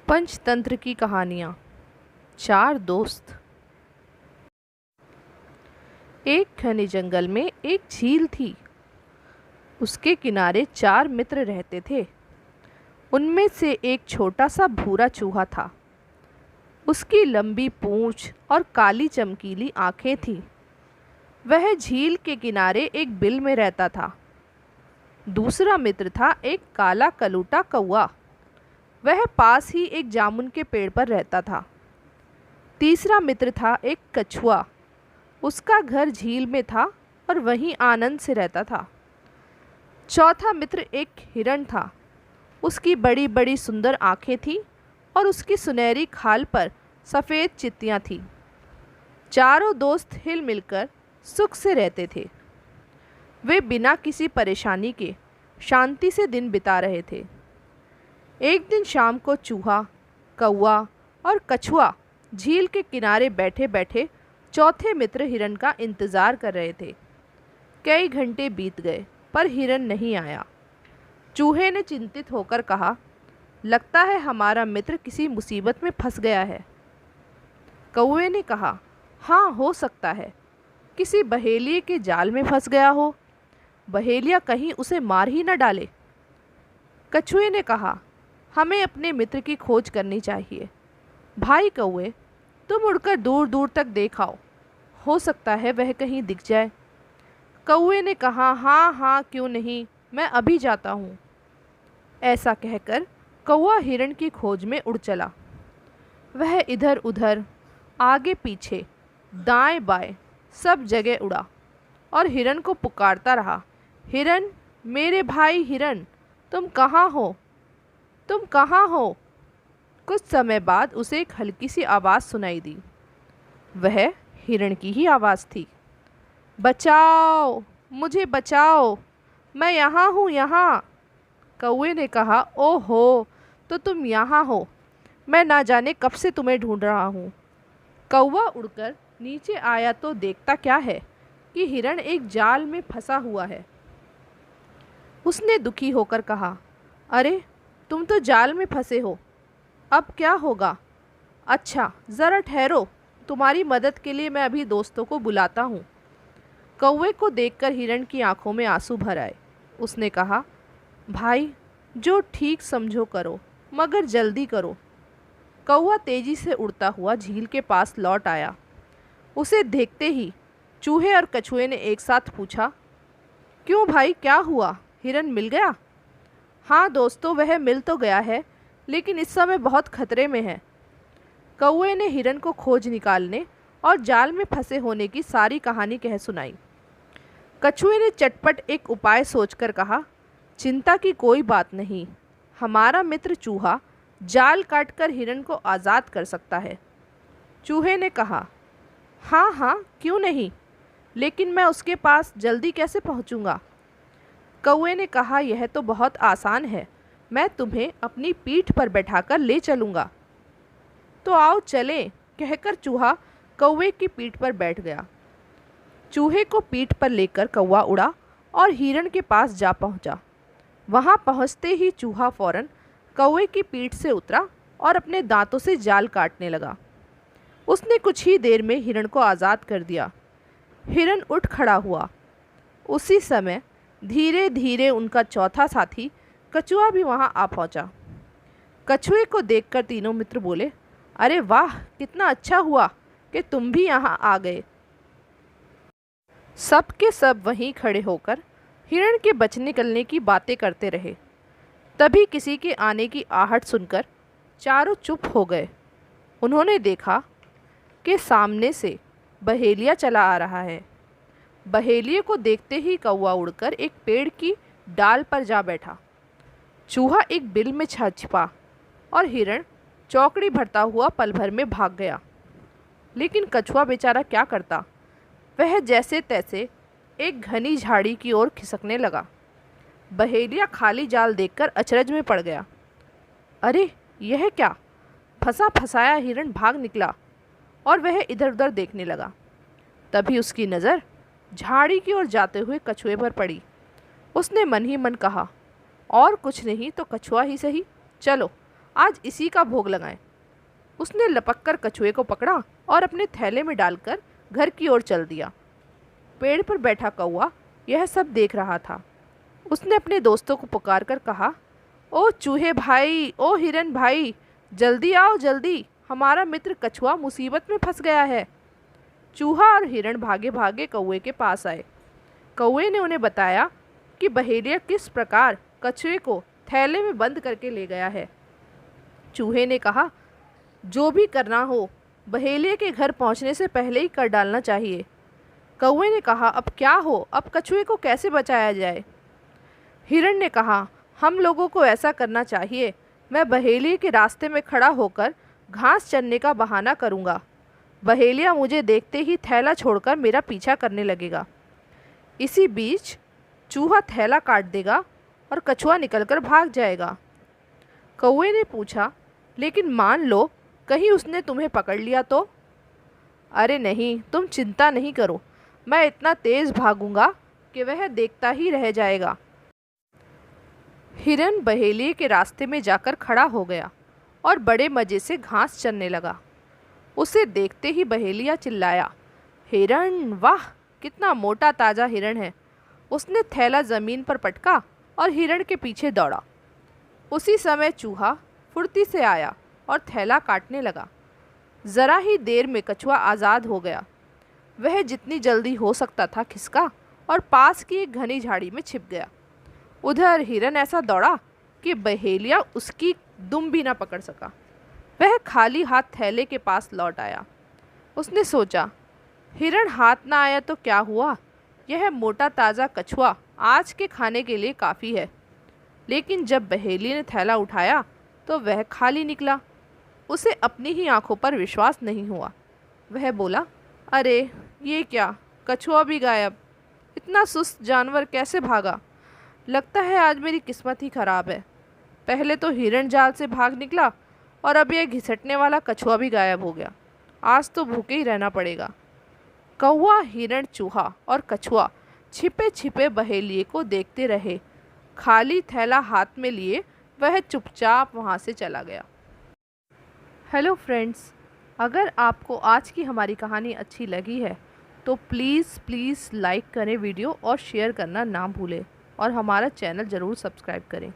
पंचतंत्र की कहानियाँ। चार दोस्त। एक घने जंगल में एक झील थी। उसके किनारे चार मित्र रहते थे। उनमें से एक छोटा सा भूरा चूहा था। उसकी लंबी पूंछ और काली चमकीली आंखें थीं। वह झील के किनारे एक बिल में रहता था। दूसरा मित्र था एक काला कलूटा कौवा। वह पास ही एक जामुन के पेड़ पर रहता था। तीसरा मित्र था एक कछुआ। उसका घर झील में था और वहीं आनंद से रहता था। चौथा मित्र एक हिरण था। उसकी बड़ी बड़ी सुंदर आंखें थीं और उसकी सुनहरी खाल पर सफ़ेद चित्तियाँ थीं। चारों दोस्त हिल मिलकर सुख से रहते थे। वे बिना किसी परेशानी के शांति से दिन बिता रहे थे। एक दिन शाम को चूहा, कौवा और कछुआ झील के किनारे बैठे बैठे चौथे मित्र हिरन का इंतज़ार कर रहे थे। कई घंटे बीत गए पर हिरन नहीं आया। चूहे ने चिंतित होकर कहा, लगता है हमारा मित्र किसी मुसीबत में फंस गया है। कौवे ने कहा, हाँ हो सकता है, किसी बहेलिये के जाल में फंस गया हो। बहेलिया कहीं उसे मार ही न डाले। कछुए ने कहा, हमें अपने मित्र की खोज करनी चाहिए। भाई कौवे, तुम उड़कर दूर दूर तक देख आओ, हो सकता है वह कहीं दिख जाए। कौवे ने कहा, हाँ हाँ क्यों नहीं, मैं अभी जाता हूँ। ऐसा कहकर कौवा हिरण की खोज में उड़ चला। वह इधर उधर, आगे पीछे, दाएं बाएं सब जगह उड़ा और हिरण को पुकारता रहा, हिरण, मेरे भाई हिरण, तुम कहाँ हो, तुम कहाँ हो। कुछ समय बाद उसे एक हल्की सी आवाज़ सुनाई दी। वह हिरण की ही आवाज़ थी। बचाओ, मुझे बचाओ, मैं यहाँ हूँ, यहाँ। कौवे ने कहा, ओहो, तो तुम यहाँ हो, मैं ना जाने कब से तुम्हें ढूंढ रहा हूँ। कौवा उड़कर नीचे आया तो देखता क्या है कि हिरण एक जाल में फंसा हुआ है। उसने दुखी होकर कहा, अरे तुम तो जाल में फंसे हो, अब क्या होगा। अच्छा ज़रा ठहरो, तुम्हारी मदद के लिए मैं अभी दोस्तों को बुलाता हूँ। कौवे को देखकर हिरण की आंखों में आंसू भर आए। उसने कहा, भाई जो ठीक समझो करो, मगर जल्दी करो। कौवा तेजी से उड़ता हुआ झील के पास लौट आया। उसे देखते ही चूहे और कछुए ने एक साथ पूछा, क्यों भाई, क्या हुआ, हिरण मिल गया। हाँ दोस्तों, वह मिल तो गया है, लेकिन इस समय बहुत खतरे में है। कौवे ने हिरण को खोज निकालने और जाल में फंसे होने की सारी कहानी कह सुनाई। कछुए ने चटपट एक उपाय सोचकर कहा, चिंता की कोई बात नहीं, हमारा मित्र चूहा जाल काटकर हिरण को आज़ाद कर सकता है। चूहे ने कहा, हाँ हाँ क्यों नहीं, लेकिन मैं उसके पास जल्दी कैसे पहुंचूंगा। कौवे ने कहा, यह तो बहुत आसान है, मैं तुम्हें अपनी पीठ पर बैठाकर ले चलूँगा। तो आओ चलें, कहकर चूहा कौवे की पीठ पर बैठ गया। चूहे को पीठ पर लेकर कौवा उड़ा और हिरण के पास जा पहुँचा। वहाँ पहुँचते ही चूहा फौरन कौवे की पीठ से उतरा और अपने दांतों से जाल काटने लगा। उसने कुछ ही देर में हिरण को आज़ाद कर दिया। हिरण उठ खड़ा हुआ। उसी समय धीरे धीरे उनका चौथा साथी कछुआ भी वहां आ पहुंचा। कछुए को देखकर तीनों मित्र बोले, अरे वाह, कितना अच्छा हुआ कि तुम भी यहां आ गए। सब के सब वहीं खड़े होकर हिरण के बच निकलने की बातें करते रहे। तभी किसी के आने की आहट सुनकर चारों चुप हो गए। उन्होंने देखा कि सामने से बहेलिया चला आ रहा है। बहेलिये को देखते ही कौवा उड़कर एक पेड़ की डाल पर जा बैठा। चूहा एक बिल में छिपा और हिरण चौकड़ी भरता हुआ पल भर में भाग गया। लेकिन कछुआ बेचारा क्या करता, वह जैसे तैसे एक घनी झाड़ी की ओर खिसकने लगा। बहेलिया खाली जाल देखकर अचरज में पड़ गया। अरे यह क्या, फंसा फंसाया हिरण भाग निकला और वह इधर उधर देखने लगा। तभी उसकी नज़र झाड़ी की ओर जाते हुए कछुए पर पड़ी। उसने मन ही मन कहा, और कुछ नहीं तो कछुआ ही सही, चलो आज इसी का भोग लगाएं। उसने लपक कर कछुए को पकड़ा और अपने थैले में डालकर घर की ओर चल दिया। पेड़ पर बैठा कौवा यह सब देख रहा था। उसने अपने दोस्तों को पुकार कर कहा, ओ चूहे भाई, ओ हिरन भाई, जल्दी आओ जल्दी, हमारा मित्र कछुआ मुसीबत में फंस गया है। चूहा और हिरण भागे भागे कौवे के पास आए। कौवे ने उन्हें बताया कि बहेलिया किस प्रकार कछुए को थैले में बंद करके ले गया है। चूहे ने कहा, जो भी करना हो बहेलिया के घर पहुंचने से पहले ही कर डालना चाहिए। कौवे ने कहा, अब क्या हो, अब कछुए को कैसे बचाया जाए। हिरण ने कहा, हम लोगों को ऐसा करना चाहिए, मैं बहेलिया के रास्ते में खड़ा होकर घास चरने का बहाना करूँगा। बहेलिया मुझे देखते ही थैला छोड़कर मेरा पीछा करने लगेगा। इसी बीच चूहा थैला काट देगा और कछुआ निकलकर भाग जाएगा। कौवे ने पूछा, लेकिन मान लो कहीं उसने तुम्हें पकड़ लिया तो? अरे नहीं, तुम चिंता नहीं करो, मैं इतना तेज़ भागूंगा कि वह देखता ही रह जाएगा। हिरन बहेलिया के रास्ते में जाकर खड़ा हो गया और बड़े मज़े से घास चरने लगा। उसे देखते ही बहेलिया चिल्लाया, हिरण, वाह कितना मोटा ताज़ा हिरण है। उसने थैला ज़मीन पर पटका और हिरण के पीछे दौड़ा। उसी समय चूहा फुर्ती से आया और थैला काटने लगा। ज़रा ही देर में कछुआ आज़ाद हो गया। वह जितनी जल्दी हो सकता था खिसका और पास की एक घनी झाड़ी में छिप गया। उधर हिरन ऐसा दौड़ा कि बहेलिया उसकी दुम भी ना पकड़ सका। वह खाली हाथ थैले के पास लौट आया। उसने सोचा, हिरण हाथ ना आया तो क्या हुआ, यह मोटा ताज़ा कछुआ आज के खाने के लिए काफ़ी है। लेकिन जब बहेलिया ने थैला उठाया तो वह खाली निकला। उसे अपनी ही आंखों पर विश्वास नहीं हुआ। वह बोला, अरे ये क्या, कछुआ भी गायब, इतना सुस्त जानवर कैसे भागा। लगता है आज मेरी किस्मत ही ख़राब है। पहले तो हिरण जाल से भाग निकला और अब यह घिसटने वाला कछुआ भी गायब हो गया। आज तो भूखे ही रहना पड़ेगा। कौवा, हिरण, चूहा और कछुआ छिपे छिपे बहेलिए को देखते रहे। खाली थैला हाथ में लिए वह चुपचाप वहाँ से चला गया। हेलो फ्रेंड्स, अगर आपको आज की हमारी कहानी अच्छी लगी है तो प्लीज़ लाइक करें वीडियो और शेयर करना ना भूलें और हमारा चैनल ज़रूर सब्सक्राइब करें।